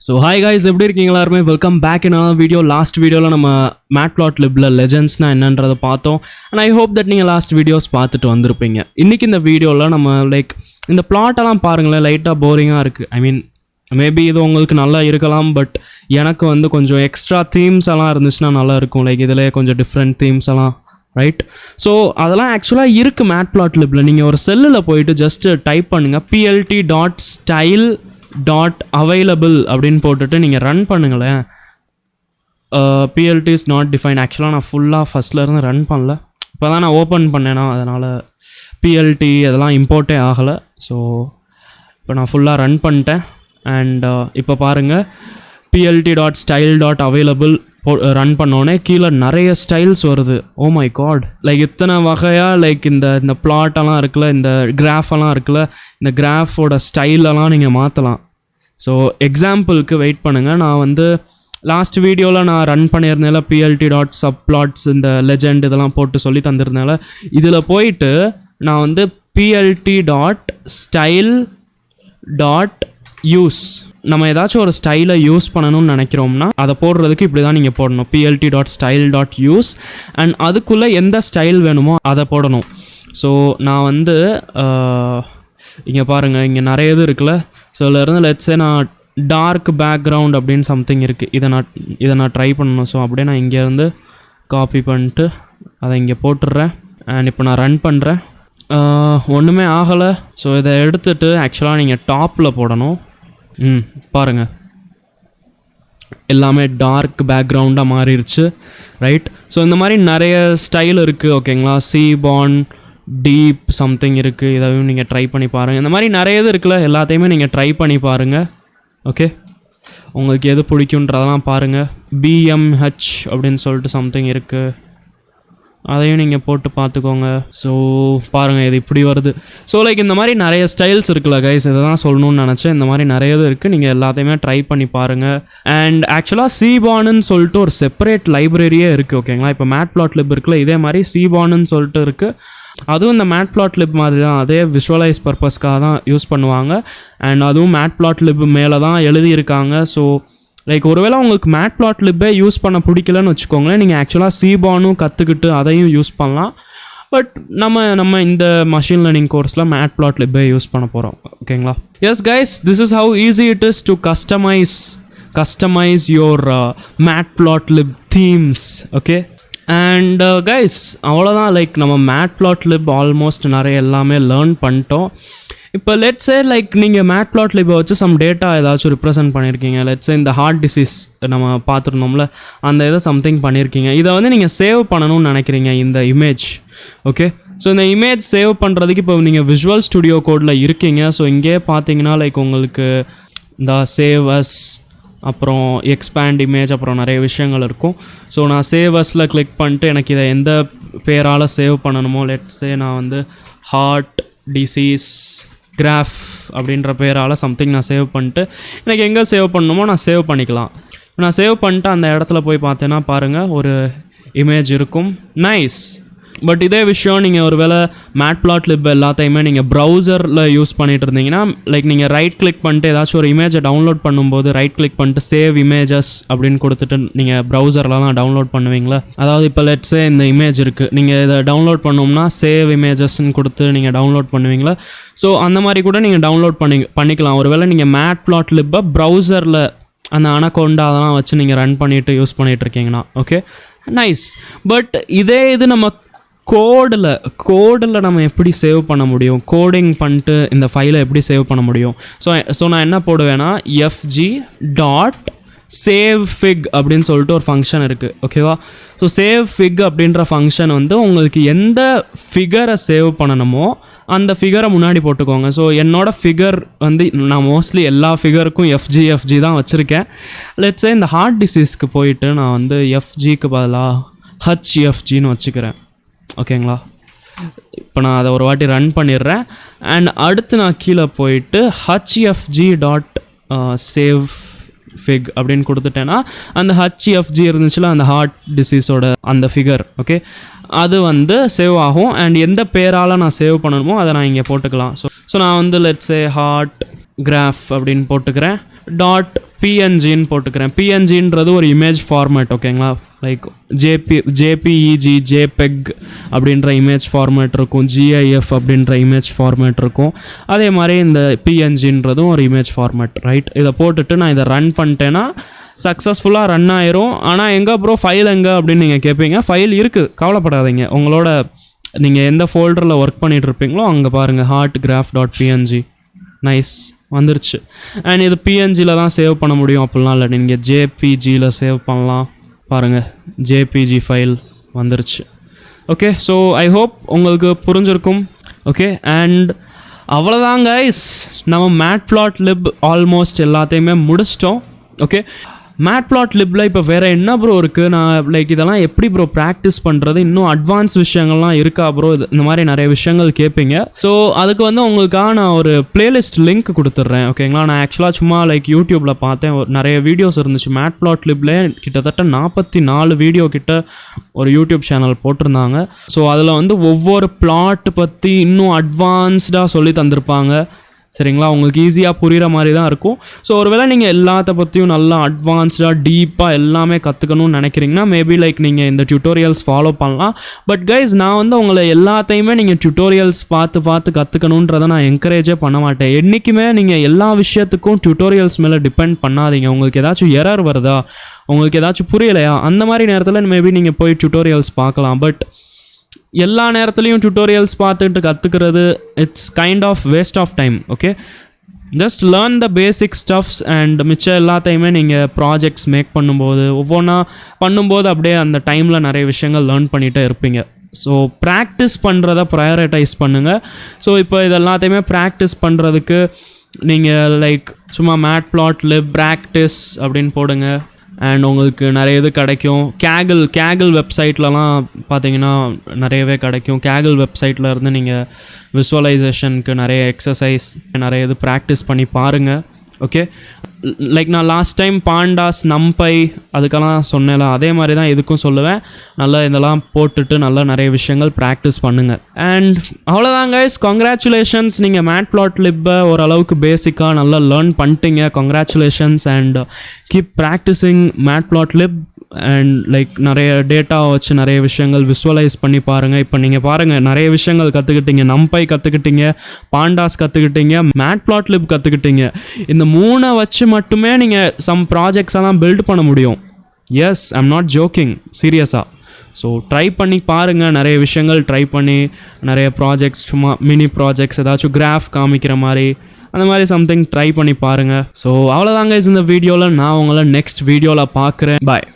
So hi guys, எப்படி இருக்கீங்க எல்லாரும்? Welcome back in another video. Last வீடியோவில் நம்ம MatPlotLibல லெஜெண்ட்ஸ்னா என்னன்றதை பார்த்தோம். அண்ட் ஐ ஹோப் தட் நீங்கள் லாஸ்ட் வீடியோஸ் பார்த்துட்டு வந்திருப்பீங்க. இன்றைக்கி இந்த வீடியோவில் நம்ம இந்த பிளாட்டெல்லாம் பாருங்களேன், லைட்டாக போரிங்காக இருக்குது. ஐ மீன் மேபி இது உங்களுக்கு நல்லா இருக்கலாம், பட் எனக்கு கொஞ்சம் எக்ஸ்ட்ரா தீம்ஸ் எல்லாம் இருந்துச்சுன்னா நல்லா இருக்கும். இதில் கொஞ்சம் டிஃப்ரெண்ட் தீம்ஸ் எல்லாம் ரைட். ஸோ அதெல்லாம் ஆக்சுவலாக இருக்குது MatPlotLibல. நீங்கள் ஒரு செல்லில் போயிட்டு ஜஸ்ட்டு டைப் பண்ணுங்கள் plt.style.available அப்படின்னு போட்டுட்டு நீங்கள் ரன் பண்ணுங்களேன். PLT is not define. ஆக்சுவலாக நான் ஃபுல்லாக ஃபஸ்ட்லேருந்து ரன் பண்ணல, இப்போ தான் நான் ஓப்பன் பண்ணேன்னா அதனால் PLT அதெல்லாம் இம்போர்ட்டே ஆகலை. ஸோ இப்போ நான் ஃபுல்லாக ரன் பண்ணிட்டேன். அண்ட் இப்போ பாருங்கள், plt.style.available ரன் பண்ணோன்னே கீழே நிறைய ஸ்டைல்ஸ் வருது. ஓ மை காட், இத்தனை வகையாக இந்த பிளாட்டெல்லாம் இருக்குல்ல, இந்த கிராஃபெல்லாம் இருக்குல்ல, இந்த கிராஃபோட ஸ்டைலெல்லாம் நீங்கள் மாற்றலாம். ஸோ எக்ஸாம்பிளுக்கு வெயிட் பண்ணுங்கள், நான் லாஸ்ட் வீடியோவில் நான் ரன் பண்ணியிருந்தேன்ல plt.subplots இந்த லெஜெண்ட் இதெல்லாம் போட்டு சொல்லி தந்திருந்தேன்ல, இதில் போயிட்டு நான் plt.style.use நம்ம ஏதாச்சும் ஒரு ஸ்டைலை யூஸ் பண்ணணும்னு நினைக்கிறோம்னா அதை போடுறதுக்கு இப்படி தான் நீங்கள் போடணும், plt.style.use. அண்ட் அதுக்குள்ளே எந்த ஸ்டைல் வேணுமோ அதை போடணும். ஸோ நான் இங்கே பாருங்கள், இங்கே நிறைய இது இருக்குல்ல. ஸோ இதிலேருந்து லெட்ஸே நான் டார்க் பேக்ரவுண்ட் அப்படின்னு சம்திங் இருக்குது, இதை நான் ட்ரை பண்ணணும். ஸோ அப்படியே நான் இங்கேருந்து காப்பி பண்ணிட்டு அதை இங்கே போட்டுடுறேன். அண்ட் இப்போ நான் ரன் பண்ணுறேன், ஒன்றுமே ஆகலை. ஸோ இதை எடுத்துகிட்டு ஆக்சுவலாக நீங்கள் டாப்பில் போடணும். பாருங்கள், எல்லாமே டார்க் பேக்ரவுண்டாக மாறிடுச்சு ரைட். ஸோ இந்த மாதிரி நிறைய ஸ்டைல் இருக்குது ஓகேங்களா. சீபான் டீப் சம்திங் இருக்குது, இதையும் நீங்கள் ட்ரை பண்ணி பாருங்கள். இந்த மாதிரி நிறைய இது இருக்குல்ல, எல்லாத்தையுமே நீங்கள் ட்ரை பண்ணி பாருங்கள். ஓகே, உங்களுக்கு எது பிடிக்குன்றதெல்லாம் பாருங்கள். BMH அப்படின்னு சொல்லிட்டு சம்திங் இருக்குது, அதையும் நீங்கள் போட்டு பார்த்துக்கோங்க. ஸோ பாருங்கள், இது இப்படி வருது. ஸோ இந்த மாதிரி நிறைய ஸ்டைல்ஸ் இருக்குல்ல கைஸ், இதை தான் சொல்லணும்னு நினச்சேன். இந்த மாதிரி நிறைய இது இருக்குது, நீங்கள் எல்லாத்தையுமே ட்ரை பண்ணி பாருங்கள். அண்ட் ஆக்சுவலாக சீபான்னு சொல்லிட்டு ஒரு செப்பரேட் லைப்ரரியே இருக்குது ஓகேங்களா. இப்போ MatPlotLib இருக்குல்ல, இதே மாதிரி சீபான்னு சொல்லிட்டு இருக்குது. அதுவும் இந்த MatPlotLib மாதிரி தான், அதே விஷுவலைஸ் பர்பஸ்க்காக தான் யூஸ் பண்ணுவாங்க. அண்ட் அதுவும் MatPlotLib மேலே தான் எழுதியிருக்காங்க. ஸோ ஒருவேளை உங்களுக்கு MatPlotLibே யூஸ் பண்ண பிடிக்கலன்னு வச்சுக்கோங்களேன், நீங்கள் ஆக்சுவலாக சீபானும் கற்றுக்கிட்டு அதையும் யூஸ் பண்ணலாம். பட் நம்ம இந்த மஷின் லேர்னிங் கோர்ஸில் MatPlotLibே யூஸ் பண்ண போகிறோம் ஓகேங்களா. Yes guys, this is how easy it is to customise your MatPlotLib themes. Okay, and guys அவ்வளோதான். நம்ம MatPlotLib ஆல்மோஸ்ட் நிறைய எல்லாமே லேர்ன் பண்ணிட்டோம். இப்போ லெட்ஸே நீங்கள் MatPlotLib வச்சு சம் டேட்டா ஏதாச்சும் ரிப்ரசென்ட் பண்ணியிருக்கீங்க. லெட்ஸே இந்த ஹார்ட் டிசீஸ் நம்ம பார்த்துருந்தோம்ல, அந்த இதை சம்திங் பண்ணியிருக்கீங்க. இதை நீங்கள் சேவ் பண்ணணும்னு நினைக்கிறீங்க இந்த இமேஜ். ஓகே, ஸோ இந்த இமேஜ் சேவ் பண்ணுறதுக்கு இப்போ நீங்கள் விஷுவல் ஸ்டுடியோ கோடில் இருக்கீங்க. ஸோ இங்கே பார்த்தீங்கன்னா உங்களுக்கு இந்த சேவ் அஸ், அப்புறம் எக்ஸ்பேண்ட் இமேஜ், அப்புறம் நிறைய விஷயங்கள் இருக்கும். ஸோ நான் சேவ் அஸில் கிளிக் பண்ணிட்டு எனக்கு இதை எந்த பேரால் சேவ் பண்ணணுமோ, லெட்ஸே நான் ஹார்ட் டிசீஸ் கிராஃப் அப்படின்ற பேரால் சம்திங் நான் சேவ் பண்ணிட்டு எனக்கு எங்கே சேவ் பண்ணணுமோ நான் சேவ் பண்ணிக்கலாம். நான் சேவ் பண்ணிட்டு அந்த இடத்துல போய் பார்த்தேன்னா பாருங்கள், ஒரு இமேஜ் இருக்கும். நைஸ். பட் இதே விஷயம் நீங்கள் ஒரு வேளை MatPlotLib எல்லாத்தையுமே நீங்கள் ப்ரௌசரில் யூஸ் பண்ணிட்டு இருந்தீங்கன்னா, நீங்கள் ரைட் கிளிக் பண்ணிட்டு ஏதாச்சும் ஒரு இமேஜை டவுன்லோட் பண்ணும்போது ரைட் கிளிக் பண்ணிட்டு சேவ் இமேஜஸ் அப்படின்னு கொடுத்துட்டு நீங்கள் ப்ரௌசரில் தான் டவுன்லோட் பண்ணுவீங்களா. அதாவது இப்போ லெட்ஸே இந்த இமேஜ் இருக்குது, நீங்கள் இதை டவுன்லோட் பண்ணோம்னா சேவ் இமேஜஸ்ன்னு கொடுத்து நீங்கள் டவுன்லோட் பண்ணுவீங்களா. ஸோ அந்த மாதிரி கூட நீங்கள் டவுன்லோட் பண்ணிக்கலாம். ஒரு வேளை நீங்கள் MatPlotLib ப்ரௌசரில் அந்த அனகோண்டா அதெல்லாம் வச்சு நீங்கள் ரன் பண்ணிவிட்டு யூஸ் பண்ணிகிட்ருக்கீங்கன்னா. Okay, nice. பட் இதே இது நம்ம கோடில் நம்ம எப்படி சேவ் பண்ண முடியும், கோடிங் பண்ணிட்டு இந்த ஃபைலை எப்படி சேவ் பண்ண முடியும். ஸோ நான் என்ன போடுவேன்னா fg.savefig அப்படின்னு சொல்லிட்டு ஒரு ஃபங்க்ஷன் இருக்குது ஓகேவா. ஸோ savefig அப்படின்ற ஃபங்க்ஷன் உங்களுக்கு எந்த ஃபிகரை சேவ் பண்ணணுமோ அந்த ஃபிகரை முன்னாடி போட்டுக்கோங்க. ஸோ என்னோடய ஃபிகர் நான் மோஸ்ட்லி எல்லா ஃபிகருக்கும் FG தான் வச்சுருக்கேன். லெட்ஸே இந்த ஹார்ட் டிசீஸ்க்கு போயிட்டு நான் FGக்கு பதிலாக HFGன்னு வச்சுக்கிறேன் ஓகேங்களா. இப்போ நான் அதை ஒரு வாட்டி ரன் பண்ணிடுறேன். அண்ட் அடுத்து நான் கீழே போயிட்டு HFG.savefig அப்படின்னு கொடுத்துட்டேன்னா அந்த HFG இருந்துச்சுல, அந்த ஹார்ட் டிசீஸோட அந்த ஃபிகர் ஓகே, அது சேவ் ஆகும். அண்ட் எந்த பேரால் நான் சேவ் பண்ணணுமோ அதை நான் இங்கே போட்டுக்கலாம். ஸோ நான் லெட்ஸே ஹார்ட் கிராஃப் அப்படின்னு போட்டுக்கிறேன். டாட் பிஎன்ஜின்னு போட்டுக்கிறேன். பிஎன்ஜின்றது ஒரு இமேஜ் ஃபார்மேட், ஓகேங்களா. லைக் ஜேபிஇஜி, ஜேபெக் அப்படின்ற இமேஜ் ஃபார்மேட் இருக்கும், ஜிஐஎஃப் அப்படின்ற இமேஜ் ஃபார்மேட் இருக்கும். அதே மாதிரி இந்த பிஎன்ஜின்றதும் ஒரு இமேஜ் ஃபார்மேட், ரைட். இதை போட்டுட்டு நான் இதை ரன் பண்ணிட்டேன்னா சக்ஸஸ்ஃபுல்லாக ரன் ஆயிரும். ஆனால் எங்கே ப்ரோ ஃபைல் எங்கே அப்படின்னு நீங்கள் கேட்பீங்க. ஃபைல் இருக்குது, கவலைப்படாதீங்க. உங்களோட நீங்கள் எந்த ஃபோல்டரில் ஒர்க் பண்ணிகிட்டு இருப்பீங்களோ அங்கே பாருங்கள், heart graph dot PNG. Nice, வந்துருச்சு. அண்ட் இது பிஎன்ஜியில் தான் சேவ் பண்ண முடியும் அப்படிலாம் இல்லை, நீங்கள் ஜேபிஜியில் சேவ் பண்ணலாம். பாருங்கள், ஜேபிஜி ஃபைல் வந்துருச்சு. ஓகே, ஸோ ஐ ஹோப் உங்களுக்கு புரிஞ்சிருக்கும். ஓகே, அண்ட் அவ்வளோதான் கைஸ், நம்ம MatPlotLib ஆல்மோஸ்ட் எல்லாத்தையுமே முடிச்சிட்டோம். ஓகே, MatPlotLibல இப்போ வேறு என்ன ப்ரோ இருக்குது, நான் லைக் இதெல்லாம் எப்படி ப்ரோ ப்ராக்டிஸ் பண்ணுறது, இன்னும் அட்வான்ஸ் விஷயங்கள்லாம் இருக்கா ப்ரோ, இந்த மாதிரி நிறைய விஷயங்கள் கேட்பீங்க. ஸோ அதுக்கு வந்து உங்களுக்காக நான் ஒரு பிளேலிஸ்ட் லிங்க் கொடுத்துட்றேன், ஓகேங்களா. நான் ஆக்சுவலாக சும்மா லைக் யூடியூப்பில் பார்த்தேன், நிறைய வீடியோஸ் இருந்துச்சு. MatPlotLibல கிட்டத்தட்ட 44 வீடியோ கிட்ட ஒரு யூடியூப் சேனல் போட்டிருந்தாங்க. ஸோ அதில் வந்து ஒவ்வொரு பிளாட் பற்றி இன்னும் அட்வான்ஸ்டாக சொல்லி தந்திருப்பாங்க, சரிங்களா. உங்களுக்கு ஈஸியாக புரிகிற மாதிரி தான் இருக்கும். ஸோ ஒருவேளை நீங்கள் எல்லாத்த பற்றியும் நல்லா அட்வான்ஸ்டாக டீப்பாக எல்லாமே கற்றுக்கணும்னு நினைக்கிறீங்கன்னா மேபி லைக் நீங்கள் இந்த டியூட்டோரியல்ஸ் ஃபாலோ பண்ணலாம். பட் கைஸ், நான் வந்து உங்களை எல்லாத்தையுமே நீங்கள் டியூட்டோரியல்ஸ் பார்த்து கற்றுக்கணுன்றதை நான் என்கரேஜே பண்ண மாட்டேன். என்றைக்குமே நீங்கள் எல்லா விஷயத்துக்கும் டியூட்டோரியல்ஸ் மேலே டிபெண்ட் பண்ணாதீங்க. உங்களுக்கு ஏதாச்சும் எரர் வருதா, உங்களுக்கு ஏதாச்சும் புரியலையா, அந்த மாதிரி நேரத்தில் மேபி நீங்கள் போய் டியூட்டோரியல்ஸ் பார்க்கலாம். பட் எல்லா நேரத்துலையும் டியூட்டோரியல்ஸ் பார்த்துட்டு கற்றுக்கிறது it's kind of waste of time. Okay, just learn the basic stuffs and மிச்சம் எல்லாத்தையுமே நீங்கள் ப்ராஜெக்ட்ஸ் மேக் பண்ணும்போது ஒவ்வொன்றா பண்ணும்போது அப்படியே அந்த டைமில் நிறைய விஷயங்கள் லேர்ன் பண்ணிகிட்டே இருப்பீங்க. ஸோ ப்ராக்டிஸ் பண்ணுறத ப்ரையாரிட்டைஸ் பண்ணுங்கள். ஸோ இப்போ இது எல்லாத்தையுமே ப்ராக்டிஸ் பண்ணுறதுக்கு நீங்கள் லைக் சும்மா MatPlotLib ப்ராக்டிஸ் அப்படின்னு போடுங்க அண்ட் உங்களுக்கு நிறைய இது கிடைக்கும். கேகிள் வெப்சைட்லலாம் பார்த்தீங்கன்னா நிறையவே கிடைக்கும். கேகிள் வெப்சைட்டில் இருந்து நீங்கள் விசுவலைசேஷனுக்கு நிறைய எக்ஸசைஸ் நிறைய இது ப்ராக்டிஸ் பண்ணி பாருங்கள். ஓகே, லைக் நான் லாஸ்ட் டைம் பாண்டாஸ், நம்பை அதுக்கெல்லாம் சொன்னேன்ல, அதே மாதிரி தான் இதுக்கும் சொல்லுவேன். நல்லா இதெல்லாம் போட்டுட்டு நல்லா நிறைய விஷயங்கள் ப்ராக்டிஸ் பண்ணுங்கள். அண்ட் அவ்வளோதான் கைஸ், கங்க்ராச்சுலேஷன்ஸ், நீங்கள் MatPlotLib ஓரளவுக்கு பேசிக்காக நல்லா லேர்ன் பண்ணிட்டீங்க. Congratulations and keep practising MatPlotLib and like நிறைய டேட்டா வச்சு நிறைய விஷயங்கள் விசுவலைஸ் பண்ணி பாருங்கள். இப்போ நீங்கள் பாருங்கள், நிறைய விஷயங்கள் கற்றுக்கிட்டீங்க. நம்பை கற்றுக்கிட்டீங்க, பாண்டாஸ் கற்றுக்கிட்டீங்க, MatPlotLib கற்றுக்கிட்டீங்க. இந்த 3 வச்சு மட்டுமே நீங்கள் சம் ப்ராஜெக்ட்ஸ் எல்லாம் பில்ட் பண்ண முடியும். எஸ், ஐம் நாட் ஜோக்கிங், சீரியஸாக. ஸோ ட்ரை பண்ணி பாருங்கள், நிறைய விஷயங்கள் ட்ரை பண்ணி நிறைய ப்ராஜெக்ட்ஸ், சும்மா மினி ப்ராஜெக்ட்ஸ், ஏதாச்சும் கிராஃப் காமிக்கிற மாதிரி அந்த மாதிரி சம்திங் ட்ரை பண்ணி பாருங்கள். ஸோ அவ்வளோதாங்க இந்த வீடியோவில். நான் உங்களை நெக்ஸ்ட் வீடியோவில் பார்க்குறேன். பாய்.